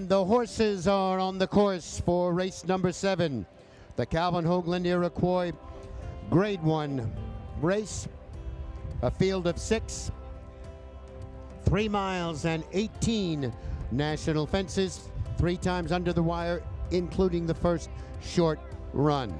And the horses are on the course for race number 7. The Calvin Houghland Iroquois Grade 1 race. A field of 6. 3 miles and 18 national fences. 3 times under the wire, including the first short run.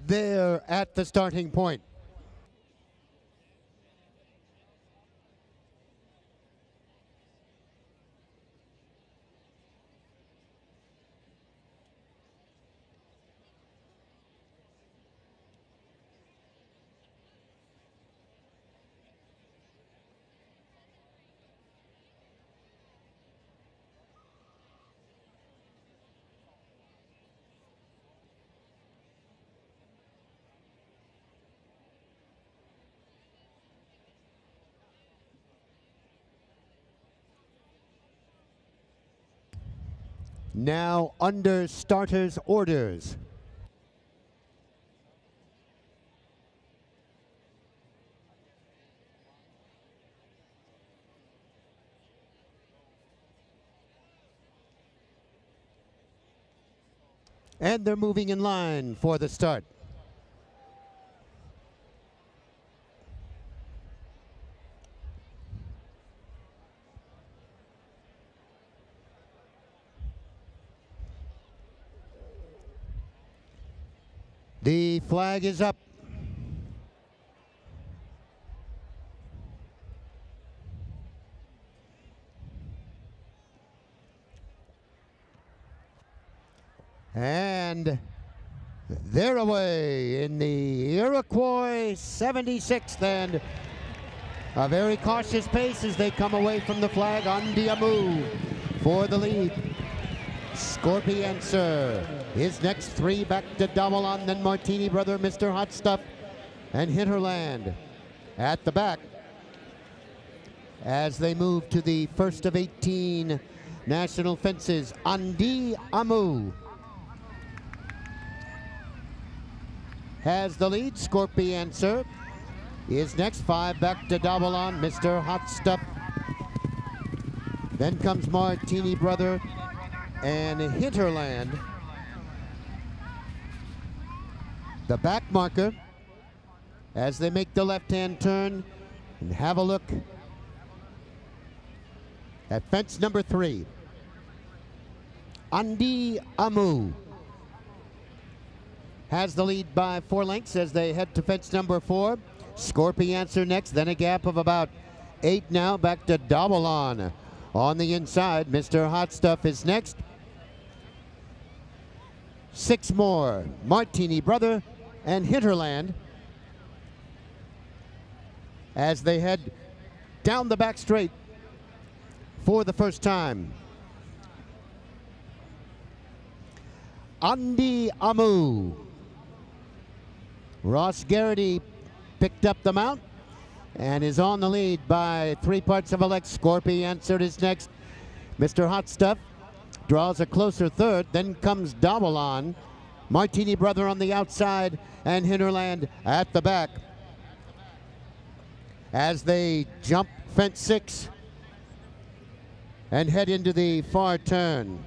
There at the starting point. Now under starters' orders. And they're moving in line for the start. The flag is up. And they're away in the Iroquois 76th, and a very cautious pace as they come away from the flag. Andiamu for the lead. Scorpiancer is next, 3 back to Damelon, then Martini Brother, Mr. Hot Stuff, and Hinterland at the back as they move to the first of 18 national fences. Andiamu has the lead. Scorpiancer is next, 5 back to Damelon, Mr. Hot Stuff. Then comes Martini Brother and Hinterland. The back marker as they make the left-hand turn and have a look at fence number 3. Andiamu has the lead by 4 lengths as they head to fence number 4. Scorpiancer next, then a gap of about 8 now back to Damelon. On the inside, Mr. Hot Stuff is next. 6 more. Martini Brother and Hinterland as they head down the back straight for the first time. Andy Amu. Ross Garrity picked up the mount and is on the lead by 3 parts of a length. Scorpy Answered is next. Mr. Hot Stuff draws a closer third. Then comes Davalon. Martini Brother on the outside and Hinterland at the back. As they jump fence 6 and head into the far turn.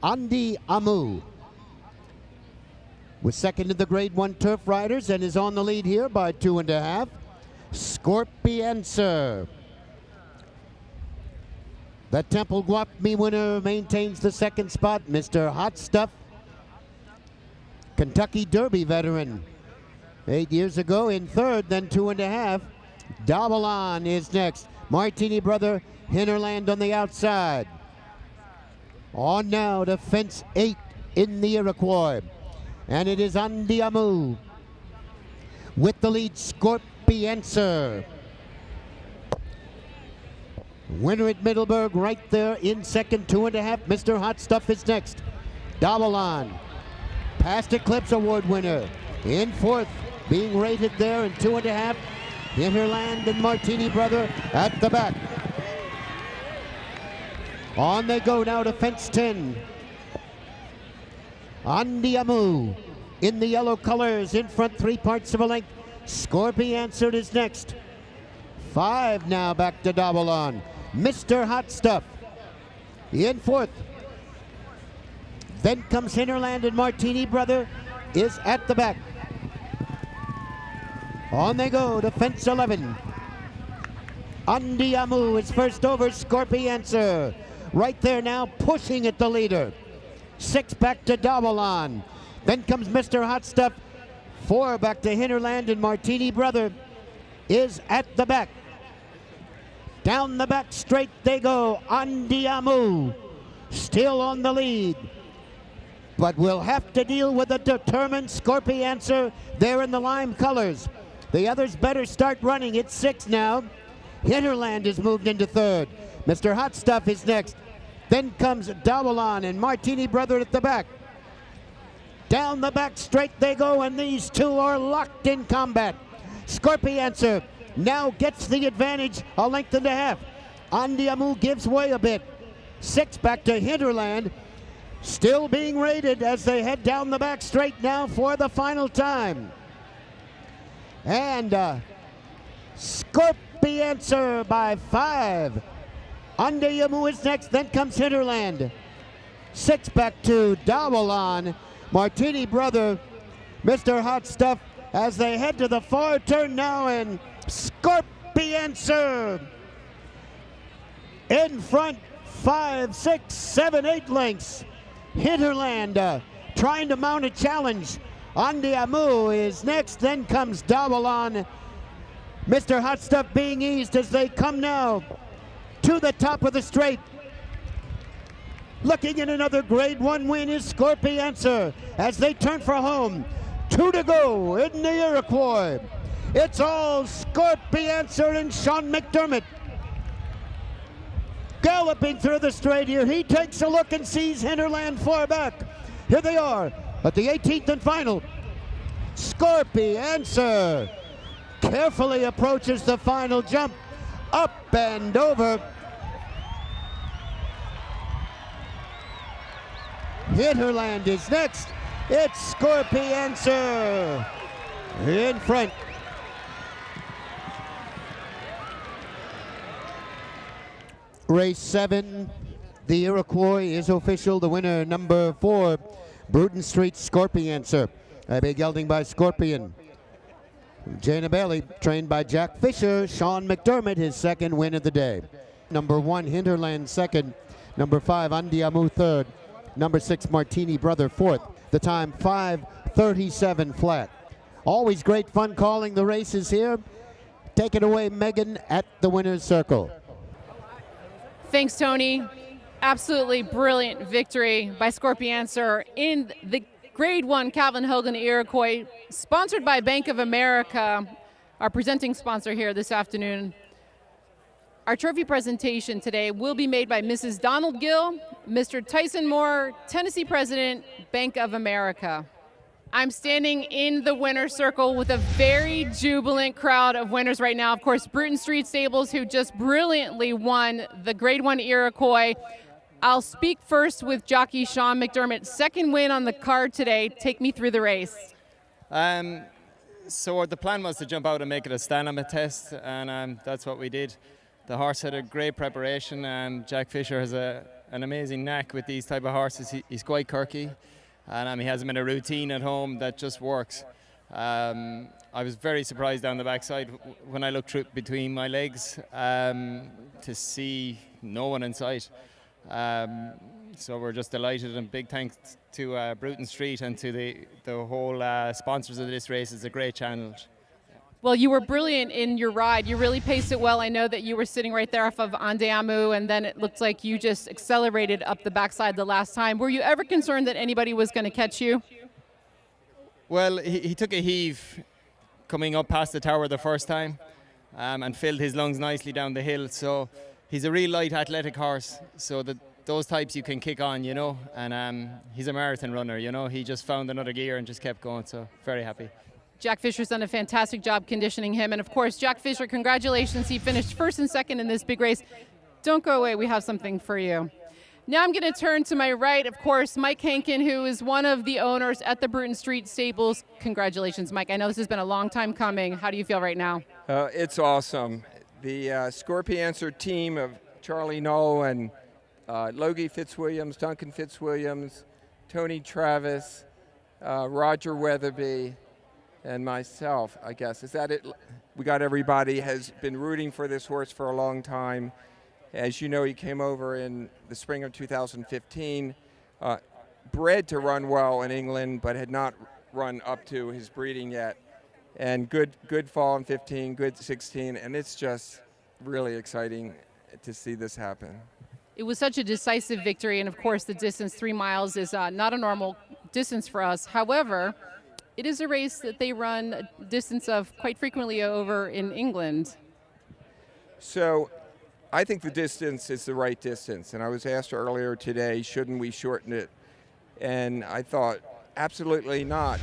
Andy Amu was second in the Grade 1 Turf Riders and is on the lead here by 2.5. Scorpiencer. The Temple Guapmi winner maintains the second spot. Mr. Hot Stuff, Kentucky Derby veteran, 8 years ago, in third, then 2.5. Davalon is next. Martini Brother, Hinterland on the outside. On now to fence 8 in the Iroquois. And it is Andy Amu with the lead. Scorpiencer. Winner at Middleburg right there in second, 2.5. Mr. Hot Stuff is next. Davalon, Past Eclipse Award winner, in fourth, being rated there in 2.5. Hinterland and Martini Brother at the back. On they go now to fence 10. Andy Amu in the yellow colors, in front, 3 parts of a length. Scorpy Answered is next. 5 now back to Davalon. Mr. Hot Stuff in fourth. Then comes Hinterland and Martini Brother is at the back. On they go to fence 11. Andy Amu is first over. Scorpiencer right there now, pushing at the leader. 6 back to Davalon. Then comes Mr. Hot Stuff. 4 back to Hinterland and Martini Brother is at the back. Down the back straight they go. Andy Amu still on the lead, but will have to deal with a determined Scorpiencer there in the lime colors. The others better start running. It's 6 now. Hinterland is moved into third. Mr. Hot Stuff is next. Then comes Davalon and Martini Brother at the back. Down the back straight they go, and these two are locked in combat. Scorpiencer now gets the advantage, a length and a half. Andy Amu gives way a bit. 6 back to Hinterland, still being rated as they head down the back straight now for the final time. And Scorpiencer by 5. Andy Amu is next, then comes Hinterland. 6 back to Davalon. Martini Brother, Mr. Hot Stuff, as they head to the far turn now, and Scorpiencer in front, 5, 6, 7, 8 lengths. Hinterland trying to mount a challenge. Andy Amu is next, then comes Davalon. Mr. Hot Stuff being eased as they come now to the top of the straight. Looking at another Grade 1 win is Scorpiencer as they turn for home. 2 to go in the Iroquois. It's all Scorpiencer and Sean McDermott galloping through the straight here. He takes a look and sees Hinterland far back. Here they are at the 18th and final. Scorpiencer carefully approaches the final jump, up and over. Hinterland is next. It's Scorpiencer in front. Race 7, the Iroquois is official. The winner, number 4, Bruton Street Scorpiencer. A big gelding by Scorpion. Jana Bailey, trained by Jack Fisher. Sean McDermott, his second win of the day. Number 1, Hinterland second. Number 5, Andy Amu third. Number 6, Martini Brother fourth. The time 5:37 flat. Always great fun calling the races here. Take it away, Megan, at the winner's circle. Thanks, Tony. absolutely brilliant victory by Scorpiancer in the Grade 1 Calvin Hoagland Iroquois, sponsored by Bank of America, our presenting sponsor here this afternoon. Our trophy presentation today will be made by Mrs. Donald Gill, Mr. Tyson Moore, Tennessee President, Bank of America. I'm standing in the winner's circle with a very jubilant crowd of winners right now. Of course, Bruton Street Stables, who just brilliantly won the Grade 1 Iroquois. I'll speak first with jockey Sean McDermott. Second win on the card today. Take me through the race. So the plan was to jump out and make it a stand-up test, and that's what we did. The horse had a great preparation, and Jack Fisher has an amazing knack with these type of horses. He's quite quirky. And he has him in a routine at home that just works. I was very surprised down the backside when I looked through between my legs to see no one in sight. So we're just delighted, and big thanks to Bruton Street and to the whole sponsors of this race. It's a great challenge. Well, you were brilliant in your ride. You really paced it well. I know that you were sitting right there off of Andiamu, and then it looked like you just accelerated up the backside the last time. Were you ever concerned that anybody was going to catch you? Well, he took a heave coming up past the tower the first time and filled his lungs nicely down the hill. So he's a real light athletic horse, so that those types you can kick on, you know, and he's a marathon runner, you know. He just found another gear and just kept going, so very happy. Jack Fisher's done a fantastic job conditioning him. And of course, Jack Fisher, congratulations. He finished first and second in this big race. Don't go away. We have something for you. Now I'm going to turn to my right, of course, Mike Hankin, who is one of the owners at the Bruton Street Stables. Congratulations, Mike. I know this has been a long time coming. How do you feel right now? It's awesome. The Scorpiancer team of Charlie Knoll and Logie Fitzwilliams, Duncan Fitzwilliams, Tony Travis, Roger Weatherby, and myself, I guess. Is that it? We got everybody, has been rooting for this horse for a long time. As you know, he came over in the spring of 2015, bred to run well in England, but had not run up to his breeding yet. And good fall in 15, good 16, and it's just really exciting to see this happen. It was such a decisive victory, and of course the distance, 3 miles, is not a normal distance for us. However, it is a race that they run a distance of quite frequently over in England. So I think the distance is the right distance. And I was asked earlier today, shouldn't we shorten it? And I thought, absolutely not.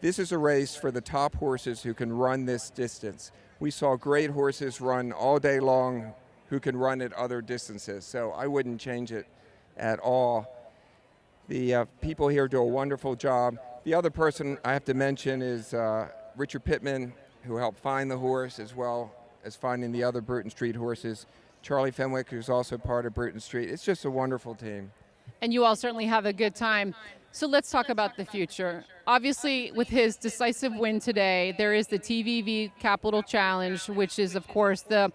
This is a race for the top horses who can run this distance. We saw great horses run all day long who can run at other distances. So I wouldn't change it at all. The people here do a wonderful job. The other person I have to mention is Richard Pittman, who helped find the horse as well as finding the other Bruton Street horses. Charlie Fenwick, who's also part of Bruton Street. It's just a wonderful team. And you all certainly have a good time. So let's talk about the future. Obviously, with his decisive win today, there is the TVV Capital Challenge, which is, of course, the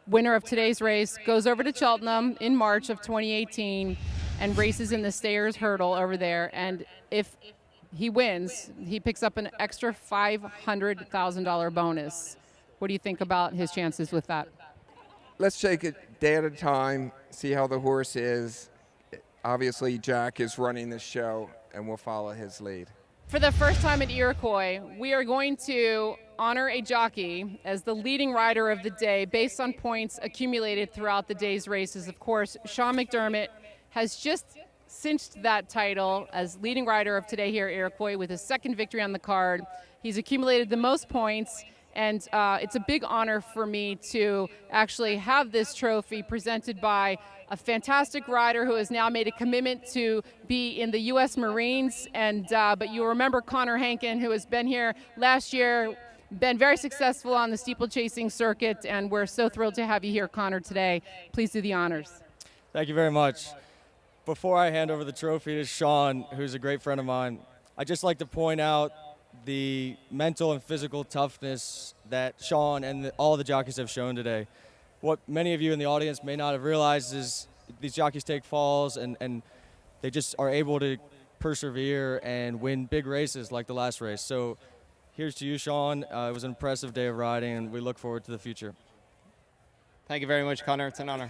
winner of today's race, goes over to Cheltenham in March of 2018 and races in the Stayers Hurdle over there. And if he wins, he picks up an extra $500,000 bonus. What do you think about his chances with that? Let's take it day at a time, see how the horse is. Obviously, Jack is running the show, and we'll follow his lead. For the first time at Iroquois, we are going to honor a jockey as the leading rider of the day based on points accumulated throughout the day's races. Of course, Sean McDermott has just cinched that title as leading rider of today here at Iroquois with his second victory on the card. He's accumulated the most points, and it's a big honor for me to actually have this trophy presented by a fantastic rider who has now made a commitment to be in the U.S. Marines. And but you'll remember Connor Hankin, who has been here last year, been very successful on the steeplechasing circuit, and we're so thrilled to have you here, Connor, today. Please do the honors. Thank you very much. Before I hand over the trophy to Sean, who's a great friend of mine, I'd just like to point out the mental and physical toughness that Sean and all the jockeys have shown today. What many of you in the audience may not have realized is these jockeys take falls and they just are able to persevere and win big races like the last race. So here's to you, Sean. It was an impressive day of riding, and we look forward to the future. Thank you very much, Connor. It's an honor.